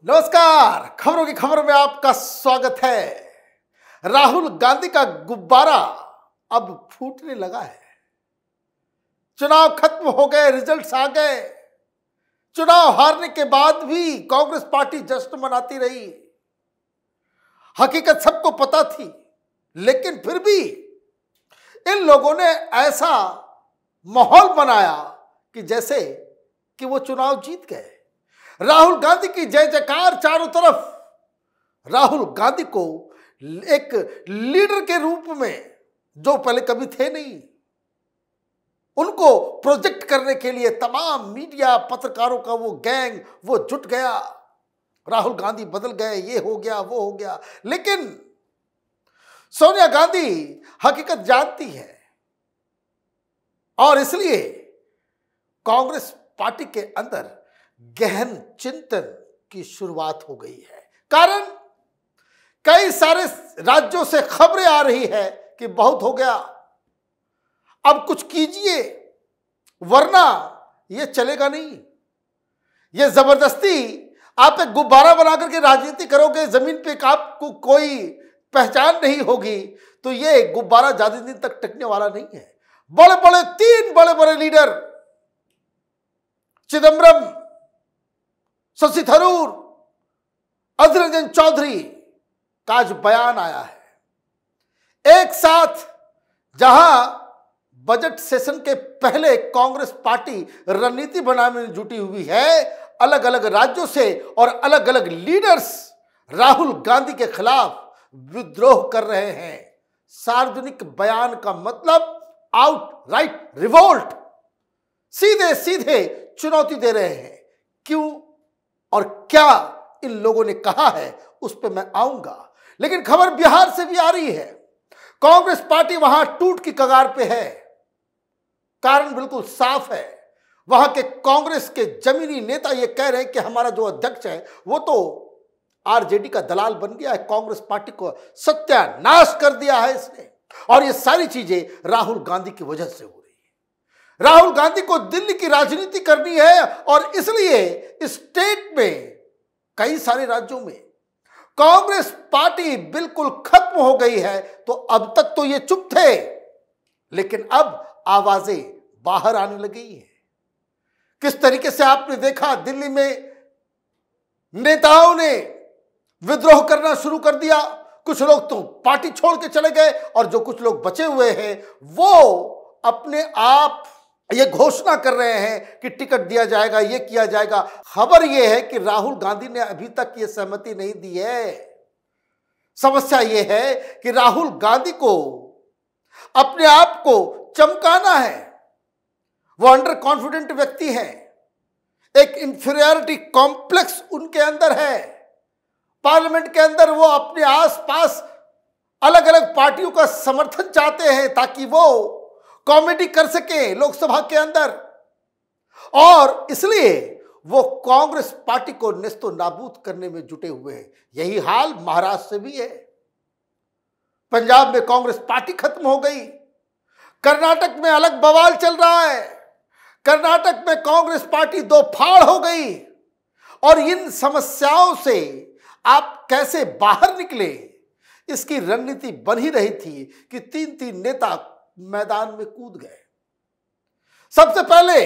नमस्कार। खबरों की खबर में आपका स्वागत है। राहुल गांधी का गुब्बारा अब फूटने लगा है। चुनाव खत्म हो गए, रिजल्ट्स आ गए। चुनाव हारने के बाद भी कांग्रेस पार्टी जश्न मनाती रही। हकीकत सबको पता थी, लेकिन फिर भी इन लोगों ने ऐसा माहौल बनाया कि जैसे कि वो चुनाव जीत गए। राहुल गांधी की जय जयकार चारों तरफ। राहुल गांधी को एक लीडर के रूप में, जो पहले कभी थे नहीं, उनको प्रोजेक्ट करने के लिए तमाम मीडिया पत्रकारों का वो गैंग वो जुट गया। राहुल गांधी बदल गए, ये हो गया वो हो गया। लेकिन सोनिया गांधी हकीकत जानती है और इसलिए कांग्रेस पार्टी के अंदर गहन चिंतन की शुरुआत हो गई है। कारण कई सारे राज्यों से खबरें आ रही है कि बहुत हो गया, अब कुछ कीजिए वरना ये चलेगा नहीं। ये जबरदस्ती आप एक गुब्बारा बनाकर के राजनीति करोगे, जमीन पे आपको कोई पहचान नहीं होगी, तो ये गुब्बारा ज्यादा दिन तक टिकने वाला नहीं है। तीन बड़े बड़े लीडर, चिदंबरम, शशि थरूर, अधीर रंजन चौधरी का आज बयान आया है। एक साथ जहां बजट सेशन के पहले कांग्रेस पार्टी रणनीति बनाने में जुटी हुई है, अलग अलग राज्यों से और अलग अलग लीडर्स राहुल गांधी के खिलाफ विद्रोह कर रहे हैं। सार्वजनिक बयान का मतलब आउटराइट रिवोल्ट, सीधे सीधे चुनौती दे रहे हैं। क्यों और क्या इन लोगों ने कहा है उस पर मैं आऊंगा। लेकिन खबर बिहार से भी आ रही है। कांग्रेस पार्टी वहां टूट की कगार पे है। कारण बिल्कुल साफ है। वहां के कांग्रेस के जमीनी नेता ये कह रहे हैं कि हमारा जो अध्यक्ष है वो तो आरजेडी का दलाल बन गया है, कांग्रेस पार्टी को सत्यानाश कर दिया है इसने, और ये सारी चीजें राहुल गांधी की वजह से हो रही है। राहुल गांधी को दिल्ली की राजनीति करनी है और इसलिए स्टेट में कई सारे राज्यों में कांग्रेस पार्टी बिल्कुल खत्म हो गई है। तो अब तक तो ये चुप थे, लेकिन अब आवाजें बाहर आने लगी हैं। किस तरीके से आपने देखा, दिल्ली में नेताओं ने विद्रोह करना शुरू कर दिया। कुछ लोग तो पार्टी छोड़ के चले गए और जो कुछ लोग बचे हुए हैं वो अपने आप ये घोषणा कर रहे हैं कि टिकट दिया जाएगा, ये किया जाएगा। खबर ये है कि राहुल गांधी ने अभी तक ये सहमति नहीं दी है। समस्या ये है कि राहुल गांधी को अपने आप को चमकाना है। वो अंडर कॉन्फिडेंट व्यक्ति है, एक इंफीरियरिटी कॉम्प्लेक्स उनके अंदर है। पार्लियामेंट के अंदर वो अपने आसपास अलग अलग पार्टियों का समर्थन चाहते हैं ताकि वो कॉमेडी कर सके लोकसभा के अंदर, और इसलिए वो कांग्रेस पार्टी को नेस्तो नाबूद करने में जुटे हुए हैं। यही हाल महाराष्ट्र से भी है। पंजाब में कांग्रेस पार्टी खत्म हो गई। कर्नाटक में अलग बवाल चल रहा है। कर्नाटक में कांग्रेस पार्टी दो फाड़ हो गई। और इन समस्याओं से आप कैसे बाहर निकले, इसकी रणनीति बन ही रही थी कि तीन तीन नेता मैदान में कूद गए। सबसे पहले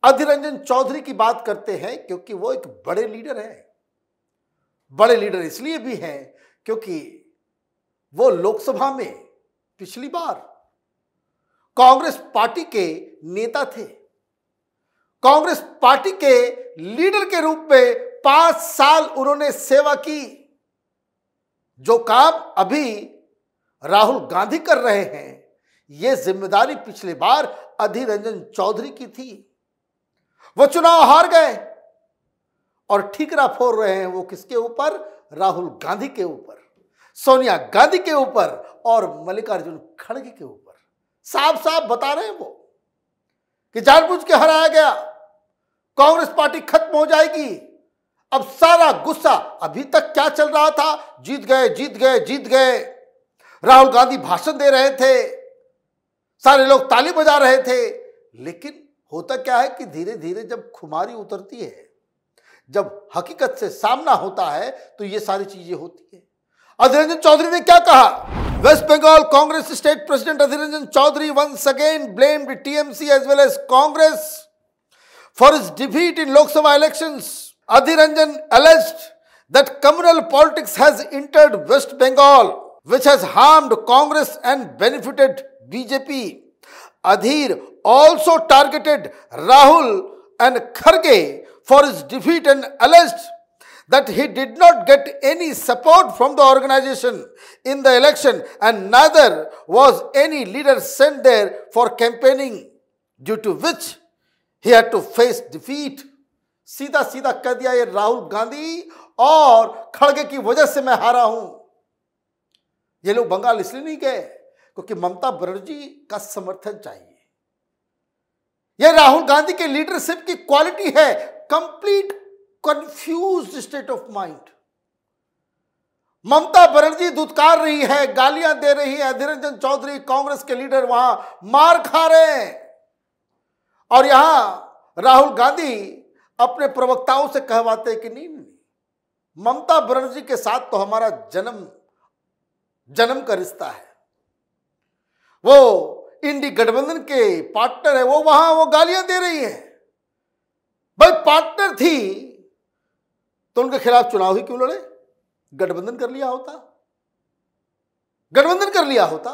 अधीर रंजन चौधरी की बात करते हैं, क्योंकि वो एक बड़े लीडर हैं। बड़े लीडर इसलिए भी हैं क्योंकि वो लोकसभा में पिछली बार कांग्रेस पार्टी के नेता थे। कांग्रेस पार्टी के लीडर के रूप में 5 साल उन्होंने सेवा की। जो काम अभी राहुल गांधी कर रहे हैं, ये जिम्मेदारी पिछली बार अधीर रंजन चौधरी की थी। वो चुनाव हार गए और ठीकरा फोड़ रहे हैं वो किसके ऊपर? राहुल गांधी के ऊपर, सोनिया गांधी के ऊपर और मल्लिकार्जुन खड़गे के ऊपर। साफ साफ बता रहे हैं वो कि जानबूझ के हराया गया, कांग्रेस पार्टी खत्म हो जाएगी। अब सारा गुस्सा, अभी तक क्या चल रहा था, जीत गए जीत गए जीत गए, राहुल गांधी भाषण दे रहे थे, सारे लोग ताली बजा रहे थे। लेकिन होता क्या है कि धीरे धीरे जब खुमारी उतरती है, जब हकीकत से सामना होता है तो ये सारी चीजें होती है। अधीर रंजन चौधरी ने क्या कहा? West Bengal Congress state president Adhir Ranjan Chowdhury once again blamed TMC as well as Congress for his defeat in Lok Sabha elections. Adhir Ranjan alleged that communal politics has entered West Bengal, which has harmed Congress and benefited BJP. Adhir also targeted Rahul and Kharge for his defeat and alleged that he did not get any support from the organization in the election and neither was any leader sent there for campaigning, due to which he had to face defeat. सीधा सीधा कह दिया ये राहुल गांधी और खड़गे की वजह से मैं हारा हूं। ये लोग बंगाल इसलिए नहीं गए क्योंकि ममता बनर्जी का समर्थन चाहिए। ये राहुल गांधी के लीडरशिप की क्वालिटी है, complete confused state of mind. Mamata Banerjee दुत्कार रही है, गालियां दे रही है, अधीर रंजन चौधरी कांग्रेस के लीडर वहां मार खा रहे हैं और यहां राहुल गांधी अपने प्रवक्ताओं से कहवाते हैं कि नहीं, ममता बनर्जी के साथ तो हमारा जन्म का रिश्ता है, वो इंडी गठबंधन के पार्टनर है, वो गालियां दे रही है। भाई पार्टनर थी तो उनके खिलाफ चुनाव ही क्यों लड़े? गठबंधन कर लिया होता।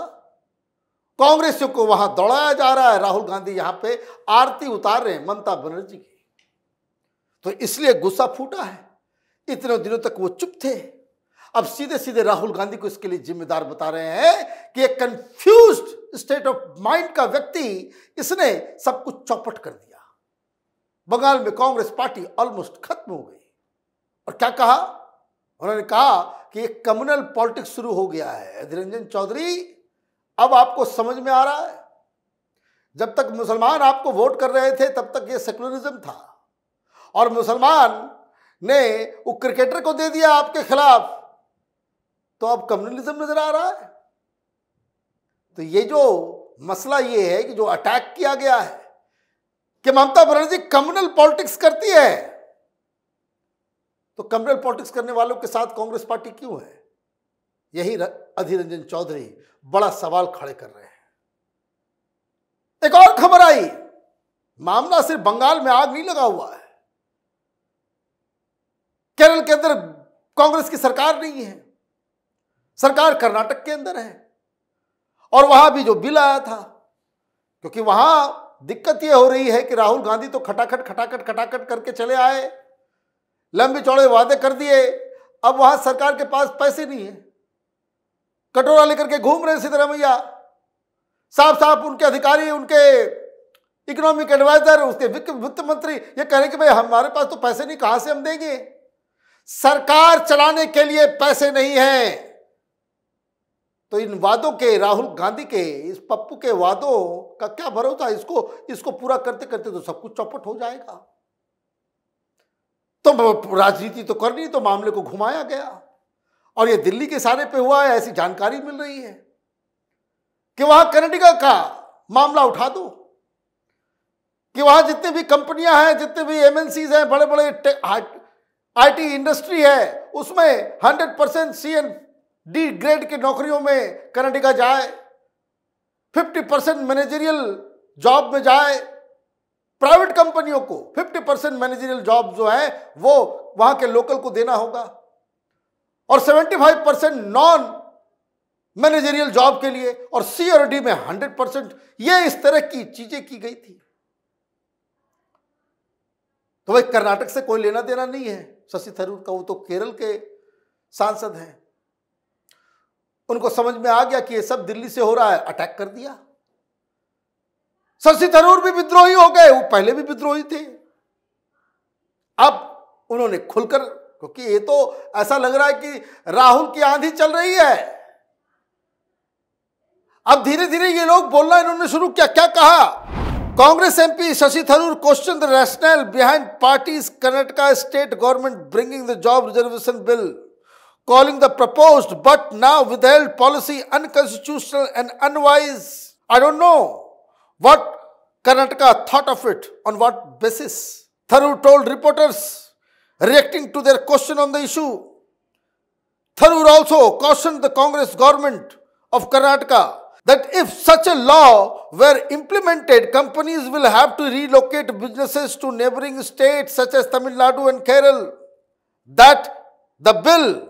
कांग्रेसियों को वहां दौड़ाया जा रहा है, राहुल गांधी यहां पे आरती उतार रहे हैं ममता बनर्जी की, तो इसलिए गुस्सा फूटा है। इतने दिनों तक वो चुप थे, अब सीधे सीधे राहुल गांधी को इसके लिए जिम्मेदार बता रहे हैं कि एक कंफ्यूज्ड स्टेट ऑफ माइंड का व्यक्ति, इसने सब कुछ चौपट कर दिया। बंगाल में कांग्रेस पार्टी ऑलमोस्ट खत्म हो गई। और क्या कहा उन्होंने? कहा कि एक कम्युनल पॉलिटिक्स शुरू हो गया है। अधीर रंजन चौधरी, अब आपको समझ में आ रहा है, जब तक मुसलमान आपको वोट कर रहे थे तब तक ये सेकुलरिज्म था, और मुसलमान ने वो क्रिकेटर को दे दिया आपके खिलाफ, तो अब कम्युनलिज्म नजर आ रहा है। तो ये जो मसला ये है कि जो अटैक किया गया है कि ममता बनर्जी कम्युनल पॉलिटिक्स करती है, तो कम्युनल पॉलिटिक्स करने वालों के साथ कांग्रेस पार्टी क्यों है? यही अधीर रंजन चौधरी बड़ा सवाल खड़े कर रहे हैं। एक और खबर आई, मामला सिर्फ बंगाल में आग नहीं लगा हुआ है, केरल के अंदर कांग्रेस की सरकार नहीं है, सरकार कर्नाटक के अंदर है, और वहां भी जो बिल आया था, क्योंकि वहां दिक्कत यह हो रही है कि राहुल गांधी तो खटाखट करके चले आए, लंबे चौड़े वादे कर दिए, अब वहां सरकार के पास पैसे नहीं है, कटोरा लेकर के घूम रहे सिद्धरामैया, साफ उनके अधिकारी, उनके इकोनॉमिक एडवाइजर, उसके वित्त मंत्री ये कह रहे कि भाई हमारे पास तो पैसे नहीं, कहां से हम देंगे? सरकार चलाने के लिए पैसे नहीं है, तो इन वादों के, राहुल गांधी के, इस पप्पू के वादों का क्या भरोसा? इसको पूरा करते करते तो सब कुछ चौपट हो जाएगा। तो राजनीति तो करनी, तो मामले को घुमाया गया, और ये दिल्ली के इशारे पे हुआ है, ऐसी जानकारी मिल रही है कि वहां कर्नाटका का मामला उठा दो, कि वहां जितने भी कंपनियां हैं, जितने भी एमएनसीज हैं, बड़े बड़े आईटी इंडस्ट्री है, उसमें 100% C&D ग्रेड की नौकरियों में कर्नाटका जाए, 50% मैनेजरियल जॉब में जाए, प्राइवेट कंपनियों को 50% मैनेजरियल जॉब जो है वो वहां के लोकल को देना होगा, और 75% नॉन मैनेजरियल जॉब के लिए, और C और D में 100%, ये इस तरह की चीजें की गई थी। तो भाई कर्नाटक से कोई लेना देना नहीं है शशि थरूर का, वो तो केरल के सांसद हैं, उनको समझ में आ गया कि ये सब दिल्ली से हो रहा है, अटैक कर दिया। शशि थरूर भी विद्रोही हो गए, वो पहले भी विद्रोही थे, अब उन्होंने खुलकर, क्योंकि ये तो ऐसा लग रहा है कि राहुल की आंधी चल रही है, अब धीरे धीरे ये लोग बोलना इन्होंने शुरू किया। क्या कहा? Congress MP Shashi Tharoor question the rational behind parties Karnataka state government bringing the job reservation bill, calling the proposed but now withheld policy unconstitutional and unwise. I don't know what Karnataka thought of it, on what basis. Tharoor told reporters Reacting to their question on the issue, Tharoor also cautioned the Congress government of Karnataka that if such a law were implemented, companies will have to relocate businesses to neighboring states such as Tamil Nadu and Kerala. That the bill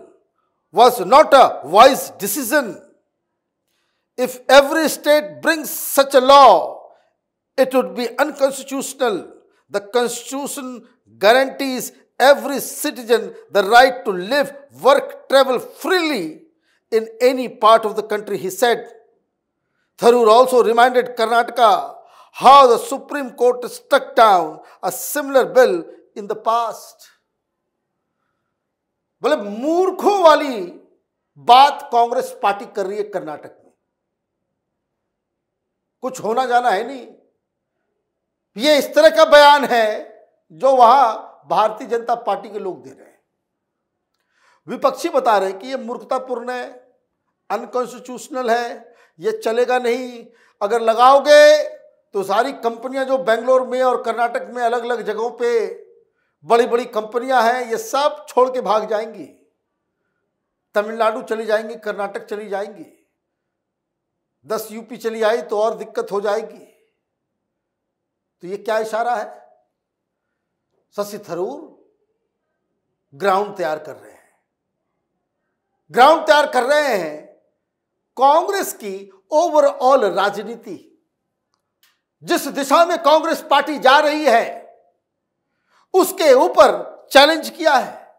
was not a wise decision. If every state brings such a law, it would be unconstitutional. The Constitution guarantees every citizen the right to live, work, travel freely in any part of the country, he said. Tharoor also reminded Karnataka how the Supreme Court struck down a similar bill in the past. बोले मूर्खों वाली बात Congress party कर रही है कर्नाटक में, कुछ होना जाना है नहीं। ये इस तरह का बयान है जो वहां भारतीय जनता पार्टी के लोग दे रहे हैं। विपक्षी बता रहे हैं कि ये मूर्खतापूर्ण है, अनकॉन्स्टिट्यूशनल है, ये चलेगा नहीं। अगर लगाओगे तो सारी कंपनियां जो बेंगलोर में और कर्नाटक में अलग अलग जगहों पे बड़ी बड़ी कंपनियां हैं, ये सब छोड़ के भाग जाएंगी, तमिलनाडु चली जाएंगी, कर्नाटक चली जाएंगी, 10 यूपी चली आई तो और दिक्कत हो जाएगी। तो ये क्या इशारा है? शशि थरूर ग्राउंड तैयार कर रहे हैं, ग्राउंड तैयार कर रहे हैं कांग्रेस की ओवरऑल राजनीति। जिस दिशा में कांग्रेस पार्टी जा रही है उसके ऊपर चैलेंज किया है।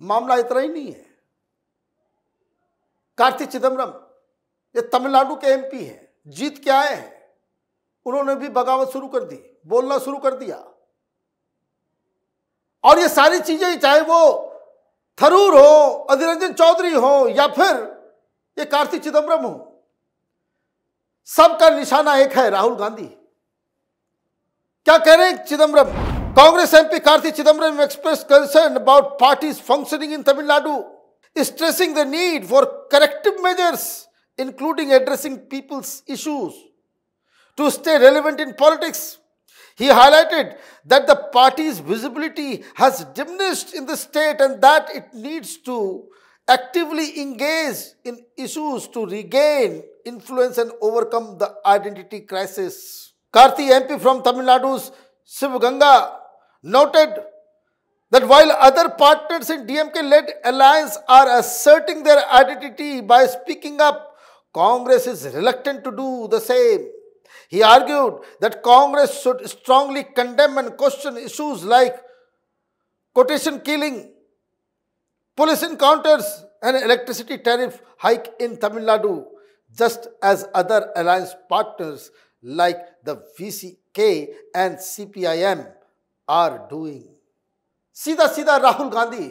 मामला इतना ही नहीं है। कार्ति चिदम्बरम ये तमिलनाडु के एमपी हैं, जीत के आए हैं, उन्होंने भी बगावत शुरू कर दी, बोलना शुरू कर दिया। और ये सारी चीजें चाहे वो थरूर हो, अधीर रंजन चौधरी हो या फिर ये कार्ति चिदम्बरम हो, सबका निशाना एक है, राहुल गांधी। क्या कह रहे हैं Chidambaram? Congress MP Karti Chidambaram expressed concern about parties functioning in Tamil Nadu, stressing the need for corrective measures, including addressing people's issues to stay relevant in politics. He highlighted that the party's visibility has diminished in the state and that it needs to actively engage in issues to regain influence and overcome the identity crisis. Karti MP from Tamil Nadu's Sivaganga noted that while other partners in DMK-led alliance are asserting their identity by speaking up, Congress is reluctant to do the same. He argued that Congress should strongly condemn and question issues like quotation killing, police encounters and electricity tariff hike in Tamil Nadu, just as other alliance partners like the VCK and CPIM are doing. सीधा सीधा राहुल गांधी,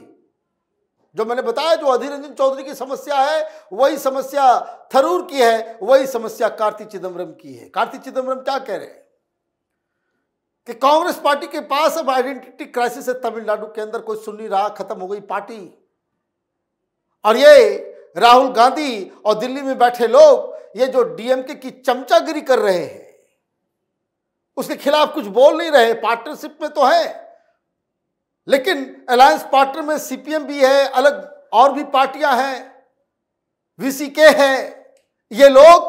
जो मैंने बताया जो अधीर रंजन चौधरी की समस्या है वही समस्या थरूर की है, वही समस्या कार्ति चिदम्बरम की है। कार्ति चिदम्बरम क्या कह रहे हैं कि कांग्रेस पार्टी के पास अब आइडेंटिटी क्राइसिस है, तमिलनाडु के अंदर कोई सुन नहीं रहा, खत्म हो गई पार्टी। और ये राहुल गांधी और दिल्ली में बैठे लोग ये जो डीएमके की चमचागिरी कर रहे हैं उसके खिलाफ कुछ बोल नहीं रहे। पार्टनरशिप में तो है लेकिन अलायंस पार्टनर में सीपीएम भी है, अलग और भी पार्टियां हैं, वीसीके है। ये लोग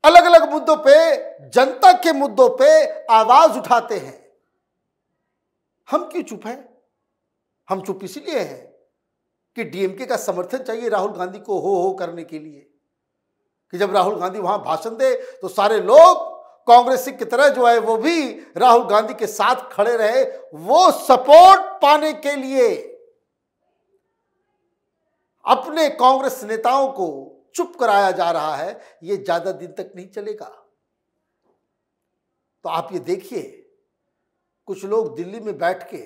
अलग अलग मुद्दों पे, जनता के मुद्दों पे आवाज उठाते हैं। हम क्यों चुप हैं? हम चुप इसलिए हैं कि डीएमके का समर्थन चाहिए राहुल गांधी को हो करने के लिए, कि जब राहुल गांधी वहां भाषण दे तो सारे लोग कांग्रेस की तरह जो है वो भी राहुल गांधी के साथ खड़े रहे। वो सपोर्ट पाने के लिए अपने कांग्रेस नेताओं को चुप कराया जा रहा है, ये ज्यादा दिन तक नहीं चलेगा। तो आप ये देखिए, कुछ लोग दिल्ली में बैठ के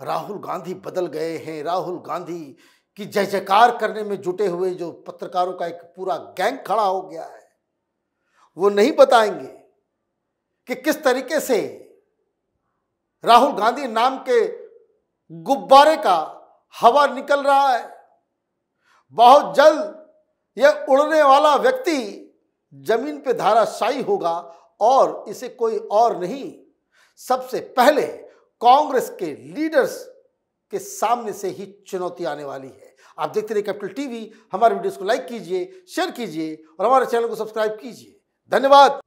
राहुल गांधी बदल गए हैं, राहुल गांधी की जय जयकार करने में जुटे हुए जो पत्रकारों का एक पूरा गैंग खड़ा हो गया है, वो नहीं बताएंगे कि किस तरीके से राहुल गांधी नाम के गुब्बारे का हवा निकल रहा है। बहुत जल्द यह उड़ने वाला व्यक्ति जमीन पे धाराशायी होगा और इसे कोई और नहीं, सबसे पहले कांग्रेस के लीडर्स के सामने से ही चुनौती आने वाली है। आप देखते रहिए कैपिटल टीवी। हमारे वीडियोस को लाइक कीजिए, शेयर कीजिए और हमारे चैनल को सब्सक्राइब कीजिए। धन्यवाद।